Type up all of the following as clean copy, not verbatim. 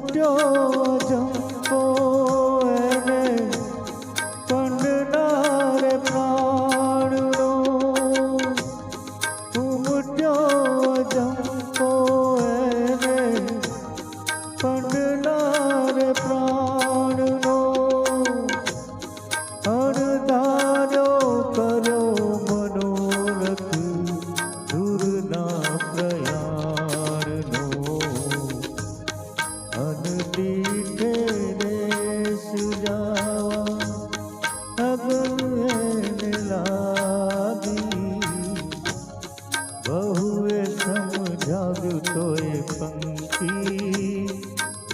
ઉમટ્યો જંકો એને કંડનારે પ્રાણનો ઉમટ્યો જંકો એને કંડનારે પ્રાણનો અણધાર્યો કર્યો મનોરથ દૂરના પ્રયાણનો અનદીઠે દેશ જાવા અગને લાગી બહુએ સમજાવ્યું તોય પંખી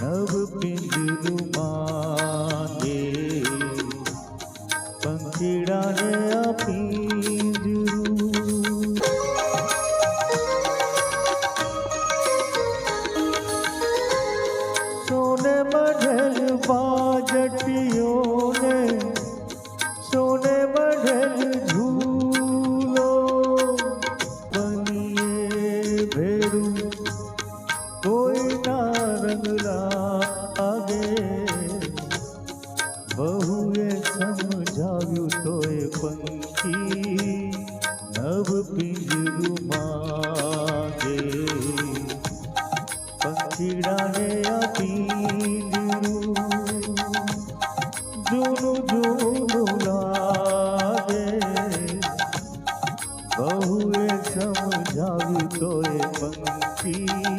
નવ પિંજરું માંગે પંખીડાને આ પિંજરું સોને મઢેલ બાજટીઓને સોને મઢેલ ઝૂલો બનીએ ભેરું કોઈના રંગ લાગે બહુએ સમજાવ્યું તોય પંખી નવ પિંજરું માંગે પંખીડાને આ પિંજરું જૂનું જૂનું લાગે બહુએ સમજાવ્યું તોય પંખી